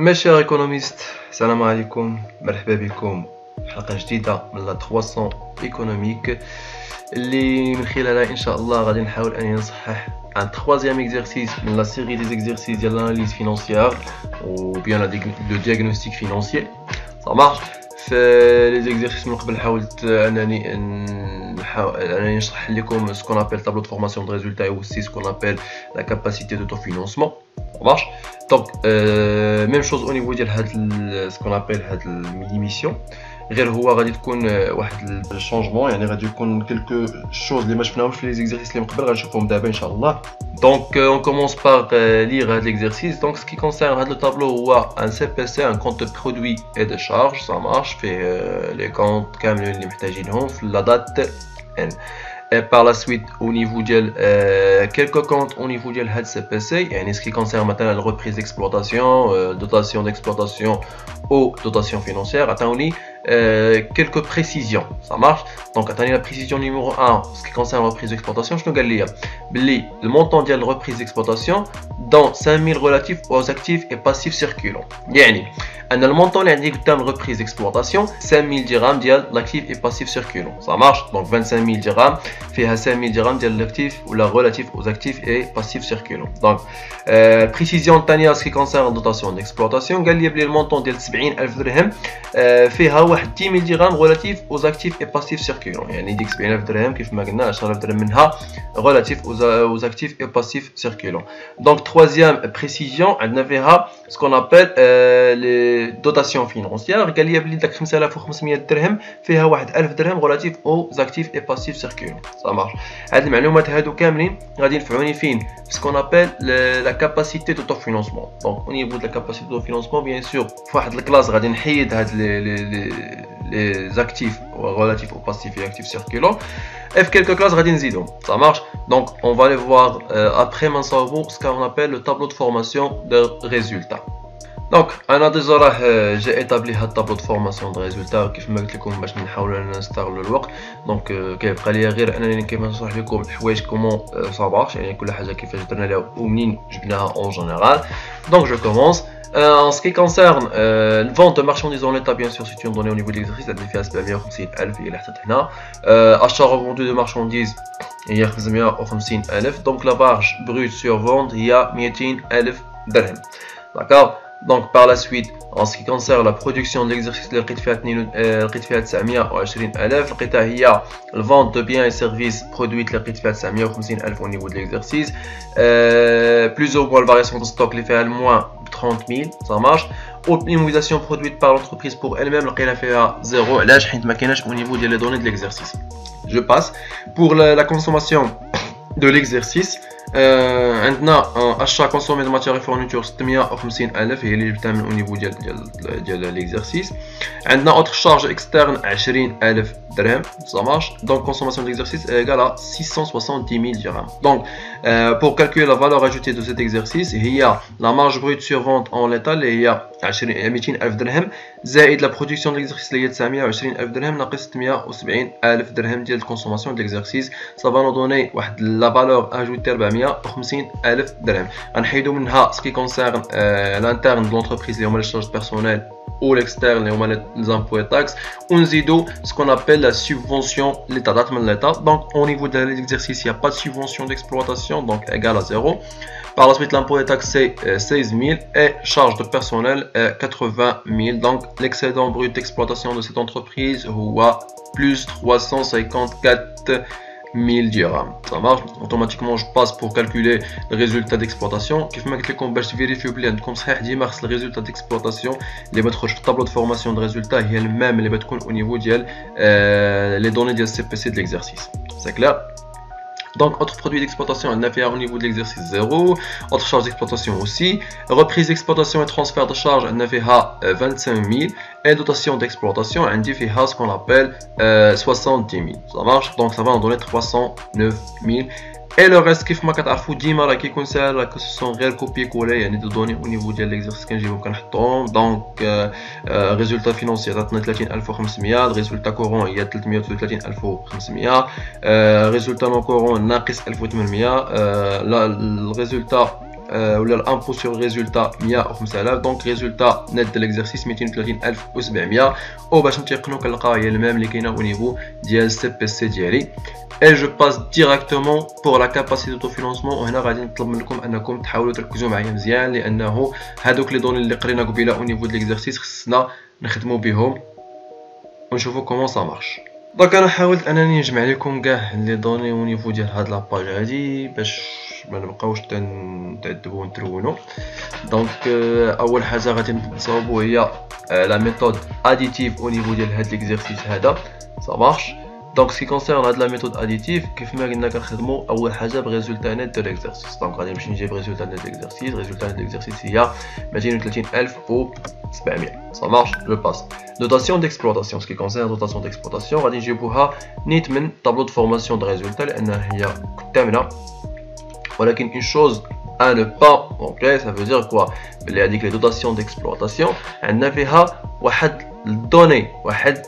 Mes chers économistes, salam alaikum, مرحبا بكم حلقة جديدة من لا 300 économique اللي من خلالها إن شاء الله غادي نحاول أن نصحح un troisième exercice من la série des exercices de l'analyse financière ou bien le diagnostic financier. Ça marche. في les exercices من قبل حاولت أنني نشرح لكم ce qu'on appelle tableau de formation de résultats et aussi ce qu'on appelle la capacité d'autofinancement. Ça marche. Donc même chose au niveau de ce qu'on appelle l'émission. غير هو غادي تكون واحد الشونجمون يعني غادي يكون quelque chose اللي ما شفناهوش في les exercices اللي من قبل غنشوفهم دابا ان شاء الله. Donc on commence par lire l'exercice. Donc ce qui concerne le tableau هو un CPC, un compte de produits et de charges. Ça marche في les comptes كاملين اللي محتاجينهم في la date N. Et par la suite au niveau de quelques comptes au niveau de CPC يعني ce qui concerne maintenant la reprise d'exploitation, dotation d'exploitation ou dotation financière. Attendez quelques précisions, ça marche. Donc attendez la précision numéro 1 ce qui concerne la reprise d'exploitation. Je nous gagne le montant de la reprise d'exploitation dans 5000 relatifs aux actifs et passifs circulants. يعني أن المونطون اللي عندي قدام reprise d'exploitation 5000 درهم ديال l'actif et passif circulant. Ça marche. Donc 25000 درهم فيها 5000 درهم ديال l'actif ou la relatif aux actifs et passifs circulants. Donc précision الثانية ce qui concerne dotation d'exploitation قال لي بلي المونطون ديال 70000 درهم فيها واحد 10000 درهم relatif aux actifs et passifs circulants. يعني ديك 70000 درهم كيف ما قلنا 10000 درهم منها relatif aux actifs et passifs circulants. Donc troisième précision عندنا فيها ce qu'on appelle les dotations financières. قال لي بلي داك 5500 درهم فيها واحد 1000 درهم relatif aux actifs et passifs circulants. Ça marche. هاد المعلومات هادو كاملين غادي ينفعوني فين في ce qu'on appelle la capacité d'autofinancement. Donc au niveau de la capacité d'autofinancement bien sûr في واحد الكلاس غادي نحيد هاد les actifs relatifs aux passifs et actifs circulants et في quelques classes غادي نزيدهم. Ça marche. Donc on va aller voir après ما نصاوبو ce qu'on appelle le tableau de formation de résultats. Donc انا ديجا راه جا établi هاد tableau de formation de résultats كيف ما قلت لكم باش نحاولوا نستغلوا الوقت. دونك كيبقى لي غير انني كيف نشرح لكم الحوايج كومون ça marche يعني كل حاجه كيفاش درنا لها ومنين جبناها en général. Donc je commence. En ce qui concerne la vente de marchandises en l'état, bien sûr, c'est une donnée au niveau de l'exercice. La défiance est bien 50000 il est là. Achat revendu de marchandises il y a 550000. Donc la marge brute sur vente il y a 200000 dirhams. D'accord. Donc par la suite en ce qui concerne la production de l'exercice لقيت فيها 920000. لقيتها هي الفente de biens et services produits لقيت فيها 950000 au niveau de l'exercice. Plus ou moins la variation de stock اللي فيها الموان 30000. ça marche. Optimisation produite par l'entreprise pour elle-même لقينا فيها 0 علاش حيت ما كايناش au niveau ديال les données de l'exercice. Je passe pour la consommation de l'exercice. عندنا achat consommé de matières et fournitures 650000 هي اللي جبتها من au niveau ديال l'exercice. عندنا autre charge externe 20000 درهم. ça marche. Donc consommation de l'exercice est égale à 670000 dirhams. Donc pour calculer la valeur ajoutée de cet exercice هي la marge brute sur vente en l'état اللي هي 200000 درهم زائد la production de l'exercice اللي هي 920000 درهم ناقص 670000 درهم ديال consommation de l'exercice. ça va nous donner واحد la valeur ajoutée 450000 درهم. غنحيدو منها ce qui concerne l'interne de l'entreprise اللي هما les charges personnelles ou l'externe اللي هما les impôts et taxes ونزيدو ce qu'on appelle la subvention l'état date من l'état. Donc au niveau de l'exercice il n'y a pas de subvention d'exploitation donc égale à 0. Par la suite l'impôt et taxes c'est 16000 et charge de personnel 80000. donc l'excédent brut d'exploitation de cette entreprise هو plus 354000 dirhams. Ça marche. Automatiquement je passe pour calculer le résultat d'exploitation. كيف ما قلت لكم باش تفيريفيو بلي عندكم صحيح ديما خص الريزولتا ديكسبلوطاسيون اللي بتخرج في الطابلو دو فورماسيون دو ريزولتا هي الميم اللي بتكون au niveau ديال les données ديال CPC de l'exercice. C'est clair. Donc autre produit d'exploitation elle n'a fait au niveau de l'exercice 0. Autre charge d'exploitation aussi. Reprise d'exploitation et transfert de charge elle n'a fait 25000 et dotation d'exploitation elle n'a fait ce qu'on appelle 70000. ça marche. donc ça va en donner 309000. Et le reste كيف ما كتعرفوا ديما راه كيكون ساهل راه كسون غير كوبي كولي يعني دو دوني او نيفو ديال ليكزرسيس كنجيبو كنحطوهم. دونك ريزولتا فينونسي عطاتنا 30500. ريزولتا كورون هي 333500. ريزولتا نون كورون ناقص 1800. لا الريزولتا ولا l'impôt sur le résultat 105,000 دونك résultat net de l'exercice 230,700 وباش نتيقنوا كنلقاو هي الميم اللي كاينه au niveau ديال CPC ديالي. Et je passe directement pour la capacité d'autofinancement وهنا غادي نطلب منكم انكم تحاولوا تركزوا معايا مزيان لانه هادوك لي دوني اللي قرينا قبيله au niveau de l'exercice خصنا نخدموا بهم ونشوفوا كومون سا مارش. دونك انا حاولت انني نجمع لكم كاع لي دوني au niveau ديال هاد لاباج هادي باش ما نبقاوش نتعذبوا ونترونوا. دونك اول حاجه غادي نصاوبوا هي لا ميثود اديتيف au niveau ديال هاد ليكزيرسيس هذا سا مارش. Donc, ce qui concerne la méthode additive, كيف ما قلنا كنخدموا أول حاجة بريزولتا نت دو l'exercice. Donc غادي نمشي نجيب ريزولتا نت دو l'exercice. ريزولتا نت دو l'exercice هي 230,700. Ça marche, je passe. Dotation d'exploitation. Ce qui concerne la dotation d'exploitation, غادي نجيبوها نيت من tableau de formation de résultats لأنها هي قدامنا. ولكن une chose à ne pas, ok, ça veut dire quoi? بلي هذيك les dotations d'exploitation عندنا فيها واحد donner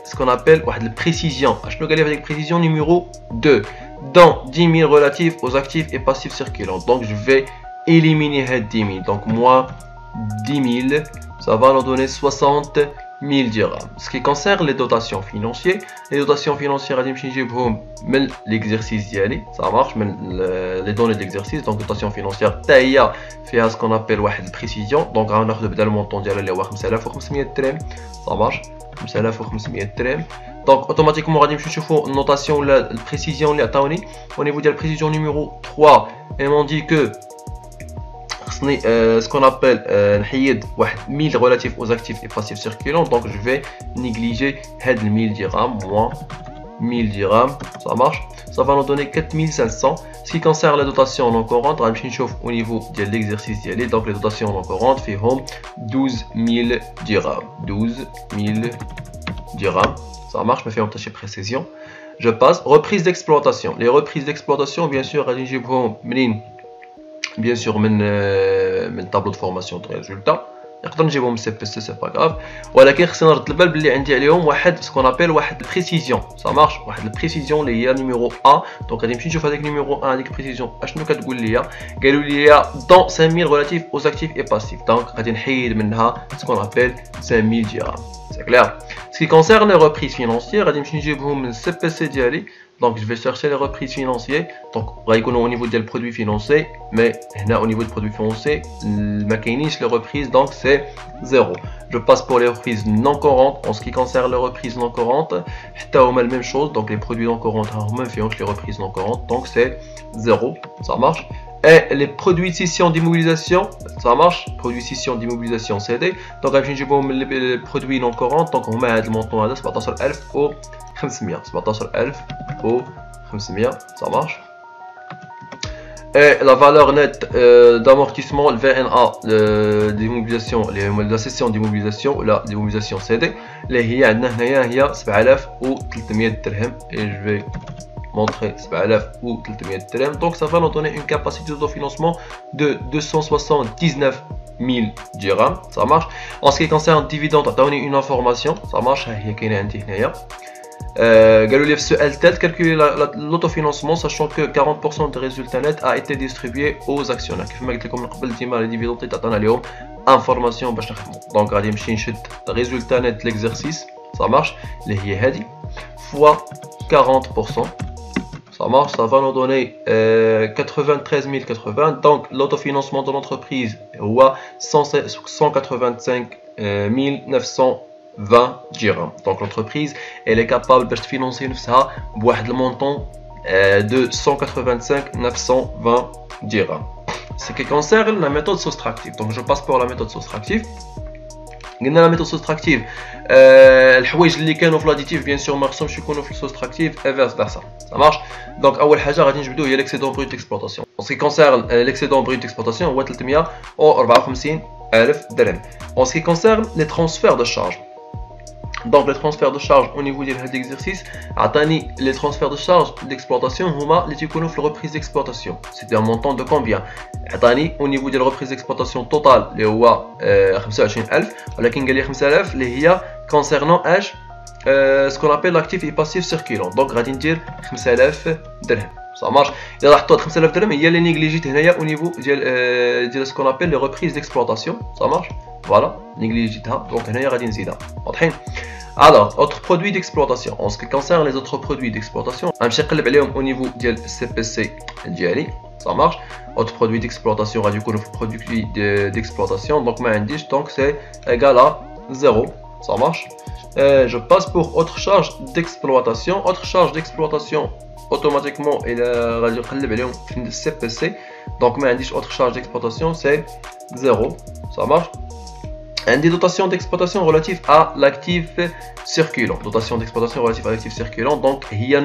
ce qu'on appelle la précision. Je vais avec précision numéro 2 dans 10 000 relatifs aux actifs et passifs circulants. Donc je vais éliminer 10 000. Donc moi 10 000 ça va nous donner 60 000 dirhams. Ce qui concerne les dotations financières, غادي نمشي نجيبهم من l'exercice ديالي. Ça marche من les données d'exercice. Donc dotation financière حتى هي فيها ce qu'on appelle واحد البريسيزيون. Donc غناخذ بدا المونطون ديالها اللي هو 5500 درهم. Ça marche 5500 درهم. Donc automatiquement غادي نمشيو نشوفوا النوتاسيون ولا البريسيزيون اللي عطاوني au niveau ديال البريسيزيون numéro 3. Ils m'ont dit que ce qu'on appelle نحيد واحد 1000 relatifs aux actifs et passifs circulants. Donc je vais négliger هاد 1000 dirhams moins 1000 dirhams. Ça marche, ça va nous donner 4500. Ce qui concerne les dotations non courantes, غنمشي نشوف au niveau de l'exercice ديالي. Donc les dotations non courantes فيهم 12000 dirhams. 12000 dirhams. Ça marche, mais fait un tâche précision. Je passe reprise d'exploitation. Les reprises d'exploitation, bien sûr, غادي نجيبهم منين؟ bien sûr من tableau de formation de résultats. نقدر نجيبهم CPC c'est pas grave. ولكن خصنا نرد البال باللي عندي عليهم واحد ce qu'on appelle واحد البريسيزيون. Ça marche, واحد البريسيزيون اللي هي numéro 1. Donc غادي نمشي نشوف هذيك numéro 1 هذيك البريسيزيون اشنو كتقول لي. قالوا لي dans 5000 relatifs aux actifs et passifs. Donc غادي نحيد منها ce qu'on appelle 5000 dirhams. C'est clair. Ce qui concerne les reprises financières, غادي نمشي نجيبهم من CPC ديالي. Donc je vais chercher les reprises financières. Donc au niveau des produits financiers, mais au niveau des produits financiers, les reprises donc c'est 0. Je passe pour les reprises non courantes. En ce qui concerne les reprises non courantes, c'est la même chose. Donc les produits non courantes, les reprises non courantes, donc c'est 0. Ça marche. Et les produits de scission d'immobilisation, ça marche. Produits de scission d'immobilisation CD. Donc les produits non courants, donc on met le montant à 17,000 au 500. 17,000 au 500, ça marche. Et la valeur nette d'amortissement, le VNA d'immobilisation, la session d'immobilisation ou la d'immobilisation CD, les هي 7300 dirhams. Et je vais montrer 7300 dirhams. Donc ça va nous donner une capacité d'autofinancement de 279 000 dirhams. Ça marche. En ce qui concerne dividende, on a donné une information. Ça marche. هي كاينه عندي هنايا. قالوا لي في السؤال تاع calculer l'autofinancement sachant que 40% des résultats nets a été distribué aux actionnaires. كيف ما قلت لكم من قبل ديما لي ديفيدوند تعطينا لهم انفورماسيون باش نخدموا. دونك غادي نمشي نشد résultat net de l'exercice. Ça marche اللي هي هذه fois 40%. Ça marche, ça va nous donner 93 080. Donc l'autofinancement de l'entreprise est 185 920 dirhams. Donc l'entreprise elle est capable de financer le montant de 185 920 dirhams. Ce qui concerne la méthode soustractive. Donc je passe pour la méthode soustractive. قلنا لا ميثود سوستراكتيف الحوايج اللي كانوا في لاديتيف بيان سور ما خصهمش يكونوا في السوستراكتيف انفيرس داكسا. Ça marche. Donc اول حاجه غادي نجبدو هي l'excédent brut d'exploitation. En ce qui concerne l'excédent brut d'exploitation هو 354,000 dirhams. En ce qui concerne les transferts de charges, donc les transferts de charge au niveau de l'exercice, les transferts de charge d'exploitation هما اللي تيكونوا في reprise d'exploitation. C'est un montant de combien? au niveau de la reprise d'exploitation totale اللي هو 25,000 ولكن قال لي 5000 اللي هي concernant ce qu'on appelle l'actif et passif circulant. Donc غادي ندير 5000 درهم. ça marche. اذا لاحظتوا 5000 درهم هي اللي نيجليجيت هنايا au niveau ديال ce qu'on appelle les reprises d'exploitation, ça marche. Voilà, négligeitها donc هنايا غادي نزيدها واضحين. Alors, autres produits d'exploitation. En ce qui concerne les autres produits d'exploitation, غنمشي نقلب عليهم au niveau ديال CPC ديالي, ça marche. Autres produits d'exploitation غادي يكونوا في produits d'exploitation, donc ما عنديش, donc c'est égal à 0, ça marche. Je passe pour autre charge d'exploitation. Autre charge d'exploitation automatiquement il غادي نقلب عليهم في CPC, donc ما عنديش autre charge d'exploitation, c'est 0, ça marche. Un des dotations d'exploitation relatives à l'actif circulant. Dotation d'exploitation relative à l'actif circulant. Donc, il y a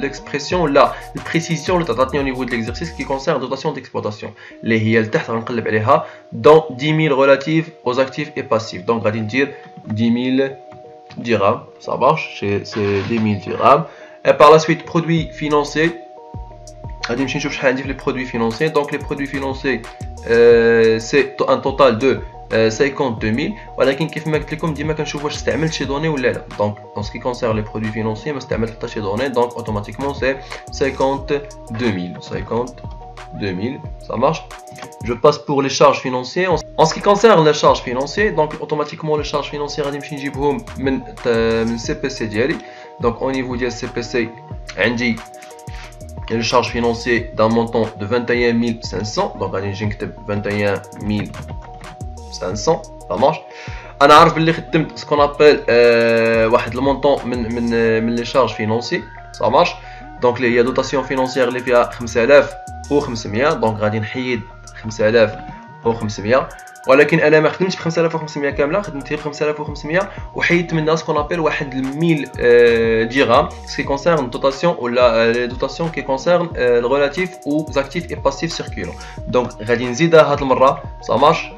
l'expression là, la précision au niveau de l'exercice qui concerne dotation d'exploitation. Les HIL dans 10 000 relatives aux actifs et passifs. Donc, on va dire 10 000 dirhams. Ça marche, c'est 10 000 dirhams. Et par la suite, produits financiers. On va dire les produits financiers. Donc, les produits financiers, c'est un total de 52 000, ولكن كيف ما قلت لكم ديما كنشوف واش استعملت شي دوني ولا لا. دونك en ce qui concerne les produits financiers ما استعملت حتى شي دوني, donc automatiquement c'est 52 000, ça marche. Je passe pour les charges financières. En ce qui concerne les charges financières, donc automatiquement les charges financières غادي نمشي نجيبهم من CPC ديالي. Donc au niveau ديال CPC عندي les charges financières d'un montant de 21 500, donc غادي نجي نكتب 21 500, ça marche. انا عارف باللي خدمت سكون ابل واحد المونطون من لي شارج فينونسي, ça marche. دونك اللي هي دوتاسيون فينونسيير اللي فيها 5500, دونك غادي نحيد 5500, ولكن انا ما خدمتش ب 5500 كامله, خدمت ب 5500 وحيدت منها سكون ابل واحد 1000 درهم سكي كونسيرن دوتاسيون ولا لي دوتاسيون كي كونسيرن الريلاتيف او زاكتيف اي باسيف سيركولون. دونك غادي نزيدها هاد المره, ça marche.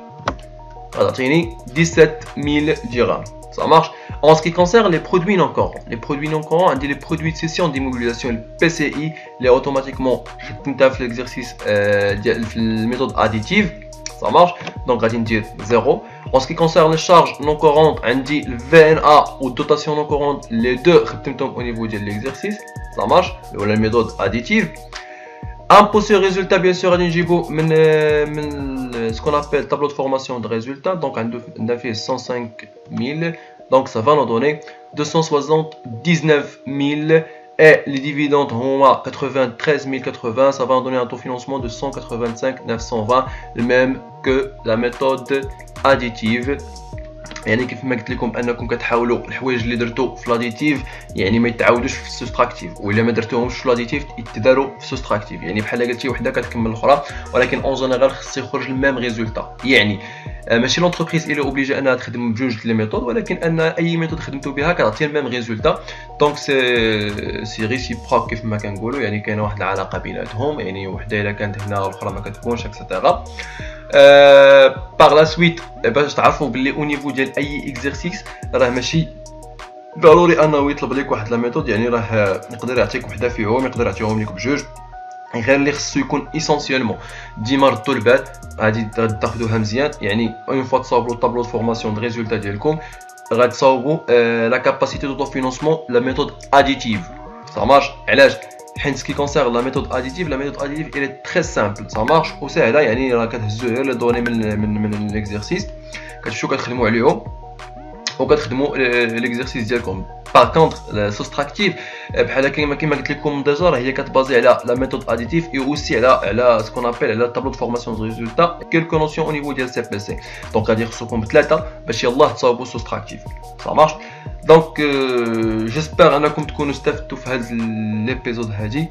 غتعطيني 17 000 dirhams, ça marche. En ce qui concerne les produits non courants, on dit les produits de cession d'immobilisation, le PCI, les automatiquement في l'exercice la méthode additive, ça marche. Donc غادي ندير 0. En ce qui concerne les charges non courantes, on dit le VNA ou dotation non courante, les deux خدمتهم au niveau de l'exercice, ça marche, ou la méthode additive. Impôt sur résultat, bien sûr, ce qu'on appelle tableau de formation de résultats. Donc, on a fait 105 000. Donc, ça va nous donner 279 000. Et les dividendes, on a 93 080. Ça va nous donner un taux de financement de 185 920. Le même que la méthode additive. يعني كيف ما قلت لكم انكم كتحاولوا الحوايج اللي درتو في لاديتيف يعني ما يتعاودوش في السوستراكتيف, والا ما درتوهمش في لاديتيف يتداروا في السوستراكتيف. يعني بحال قلتي وحده كتكمل الاخرى, ولكن اون جينيرال خص يخرج الميم ريزولتا. يعني ماشي لونتربريز الى اوبليجي انها تخدم بجوج لي ميثود, ولكن ان اي ميثود خدمتو بها كتعطي الميم ريزولتا. دونك سي ريسيبروك كيف ما كنقولوا, يعني كاينه واحد العلاقه بيناتهم, يعني وحده الا كانت هنا والاخرى ما كتكونش اكسيتيرا. Par la suite, باش تعرفوا باللي او نيفو ديال اي اكزرسيس راه ماشي ضروري انه يطلب لك واحد لا ميثود. يعني راه يقدر يعطيك وحده فيهم, يقدر يعطيهم لك بجوج, غير اللي خصو يكون اسونسيالمون ديما ردوا البال غادي تاخذوها مزيان. يعني اون فوا تصاوبوا الطابلو دو فورماسيون دو ريزولتا ديالكم غادي تصاوبوا لا كاباسيتي دو فينونسمون لا ميثود اديتيف, ça marche. علاش؟ حيت سكي كونسيرن لا ميثود اديتيف, الي تري سامبل, ça marche وسهله. يعني راه كتهزوا غير لي دوني من ليكزرسيس, كتمشيو كتخدموا عليهم وكتخدموا ليكزرسيس ديالكم. باغ كونطخ سوستراكتيف بحال كيما قلت لكم ديجا, راه هي كتبازي على لا ميثود اديتيف اي اوسي على سكون ابل على الطابلو دو فورماسيون دو ريزولتا كيلكو نوسيون او نيفو ديال سي بي سي. دونك غادي خصكم بثلاثه باش يلاه تصاوبوا سوستراكتيف, ça marche. دونك جيسبر انكم تكونوا استفدتوا في هذا ليبيزود هادي.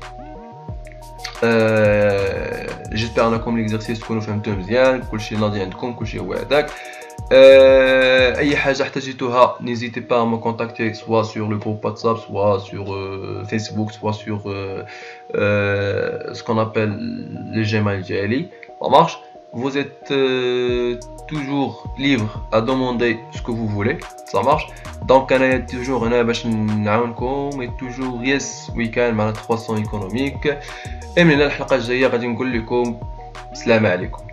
جيسبر انكم ليكزرسيس تكونوا فهمتوه مزيان, كلشي ناضي عندكم, كلشي هو هذاك. اي حاجه احتاجيتوها n'hésitez pas à me contacter, soit sur le groupe WhatsApp, soit sur Facebook, soit sur ce qu'on appelle les Gmail ديالي, ça marche. Vous êtes toujours libre à demander ce que vous voulez, ça marche. Donc انا toujours هنا باش نعاونكم, et toujours yes we can مع 300 économique. et من الحلقه الجايه غادي نقول لكم السلام عليكم.